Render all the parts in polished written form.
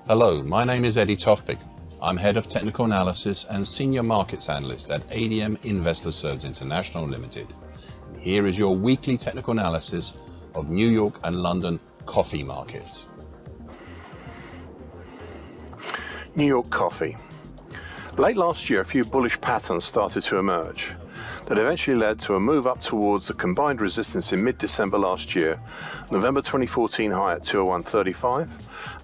Hello, my name is Eddie Tofpik. I'm Head of Technical Analysis and Senior Markets Analyst at ADM Investor Services International Limited. And here is your weekly technical analysis of New York and London coffee markets. New York coffee. Late last year, a few bullish patterns started to emerge that eventually led to a move up towards the combined resistance in mid-December last year, November 2014 high at 201.35,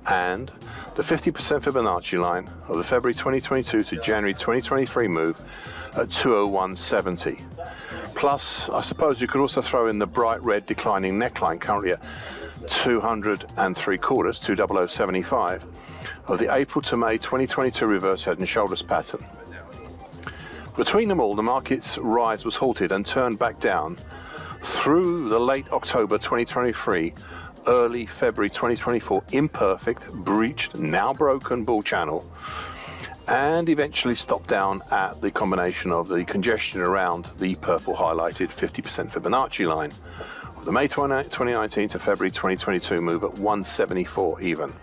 and the 50% Fibonacci line of the February 2022 to January 2023 move at 201.70. Plus, I suppose you could also throw in the bright red declining neckline currently at 203 quarters, 200.75, of the April to May 2022 reverse head and shoulders pattern. Between them all, the market's rise was halted and turned back down through the late October 2023, early February 2024 imperfect, breached, now broken bull channel, and eventually stopped down at the combination of the congestion around the purple highlighted 50% Fibonacci line of the May 2019 to February 2022 move at 174 even.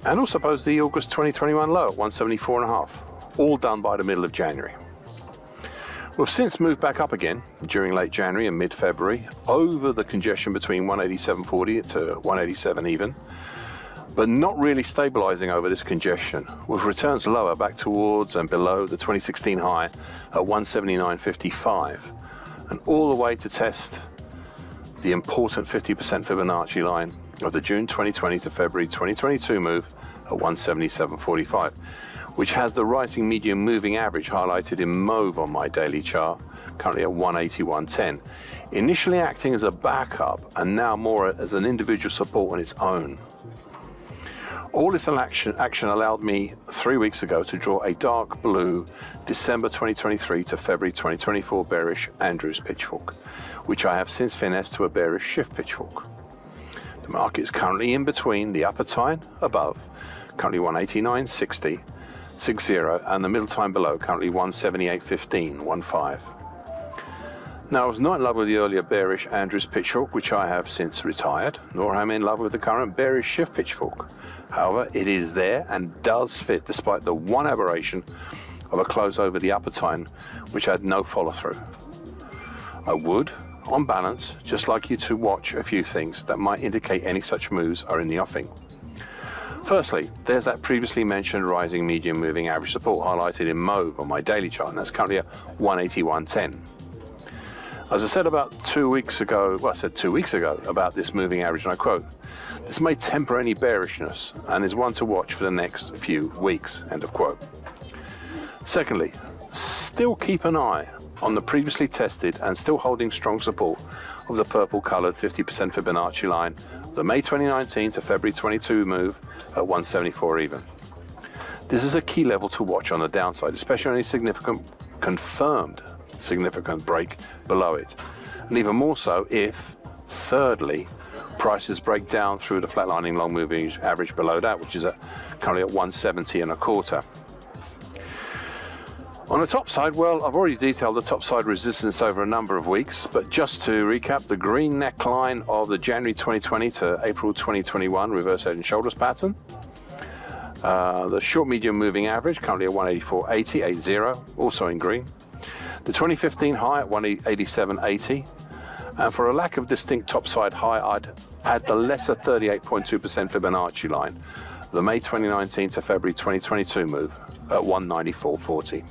And also suppose the August 2021 low at 174.5. all done by the middle of January. We've since moved back up again during late January and mid-February over the congestion between 187.40 to 187 even, but not really stabilizing over this congestion, with returns lower back towards and below the 2016 high at 179.55, and all the way to test the important 50% Fibonacci line of the June 2020 to February 2022 move at 177.45. which has the rising medium moving average highlighted in mauve on my daily chart, currently at 181.10, initially acting as a backup and now more as an individual support on its own. All this action allowed me 3 weeks ago to draw a dark blue December 2023 to February 2024 bearish Andrews pitchfork, which I have since finessed to a bearish shift pitchfork. The market is currently in between the upper time above, currently 189.60, 60, and the middle time below, currently 178.15, 15. Now, I was not in love with the earlier bearish Andrews pitchfork, which I have since retired, nor am I in love with the current bearish shift pitchfork. However, it is there and does fit despite the one aberration of a close over the upper time, which had no follow through. I would, on balance, just like you to watch a few things that might indicate any such moves are in the offing. Firstly, there's that previously mentioned rising medium moving average support highlighted in mauve on my daily chart, and that's currently at 181.10. As I said about 2 weeks ago, about this moving average, and I quote, "This may temper any bearishness and is one to watch for the next few weeks," end of quote. Secondly, still keep an eye on the previously tested and still holding strong support of the purple coloured 50% Fibonacci line of the May 2019 to February 22 move at 174 even. This is a key level to watch on the downside, especially any confirmed significant break below it, and even more so if, thirdly, prices break down through the flatlining long moving average below that, which is currently at 170.25. On the top side, well, I've already detailed the top side resistance over a number of weeks, but just to recap, the green neckline of the January 2020 to April 2021 reverse head and shoulders pattern. The short medium moving average currently at 184.80, also in green. The 2015 high at 187.80. And for a lack of distinct topside high, I'd add the lesser 38.2% Fibonacci line, the May 2019 to February 2022 move at 194.40.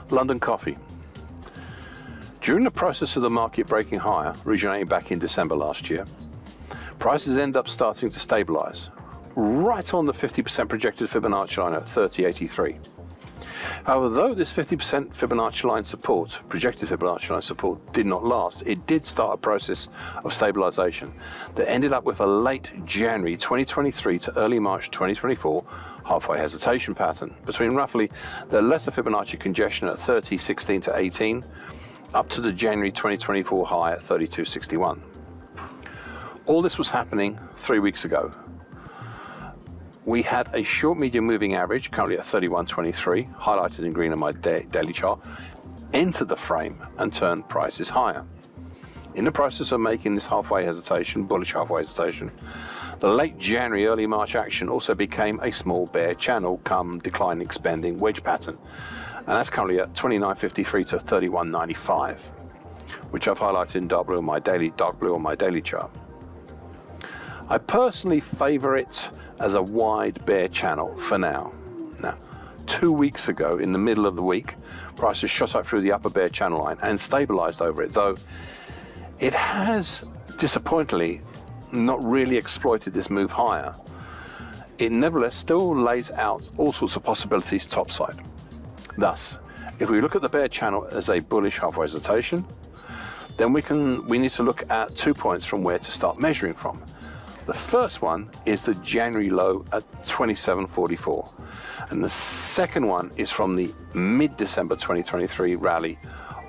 London coffee. During the process of the market breaking higher, originating back in December last year, prices end up starting to stabilize, right on the 50% projected Fibonacci line at 30.83. However, though this 50% Fibonacci line support, projected Fibonacci line support, did not last, it did start a process of stabilization that ended up with a late January 2023 to early March 2024 halfway hesitation pattern between roughly the lesser Fibonacci congestion at 30.16 to 18 up to the January 2024 high at 32.61. All this was happening 3 weeks ago. We had a short medium moving average, currently at 31.23, highlighted in green on my daily chart, enter the frame and turn prices higher. In the process of making this halfway hesitation, bullish halfway hesitation, the late January, early March action also became a small bear channel come decline expanding wedge pattern. And that's currently at 29.53 to 31.95, which I've highlighted in dark blue on my daily chart. I personally favor it as a wide bear channel for now. Now, 2 weeks ago, in the middle of the week, prices shot up through the upper bear channel line and stabilized over it, though it has disappointingly not really exploited this move higher. It nevertheless still lays out all sorts of possibilities topside. Thus, if we look at the bear channel as a bullish halfway hesitation, then we need to look at 2 points from where to start measuring from. The first one is the January low at 27.44, and the second one is from the mid-December 2023 rally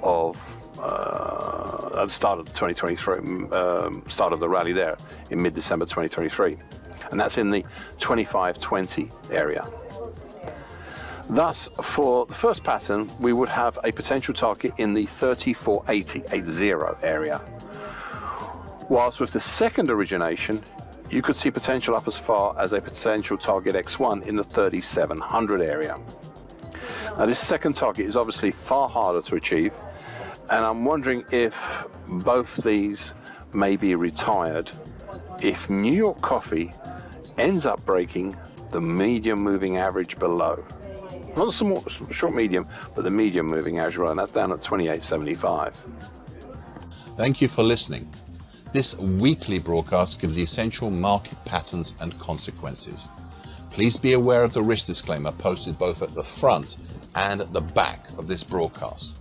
of at the start of the 2023 start of the rally there in mid-December 2023, and that's in the 25.20 area. Thus, for the first pattern, we would have a potential target in the 34.80 area, whilst with the second origination, you could see potential up as far as a potential target X1 in the 3700 area. Now, this second target is obviously far harder to achieve, and I'm wondering if both these may be retired if New York Coffee ends up breaking the medium moving average below. Not the small, short medium, but the medium moving average below, and that's down at 28.75. Thank you for listening. This weekly broadcast gives the essential market patterns and consequences. Please be aware of the risk disclaimer posted both at the front and at the back of this broadcast.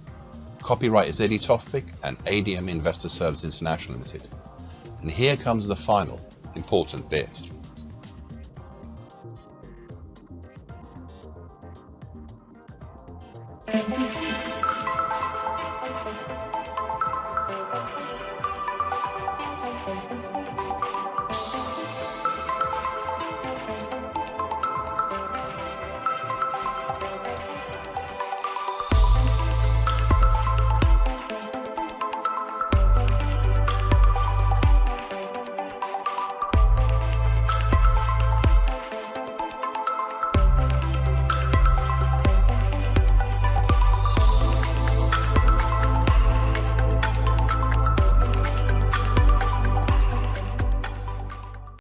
Copyright is Eddie Tofpik and ADM Investor Service International Limited. And here comes the final important bit.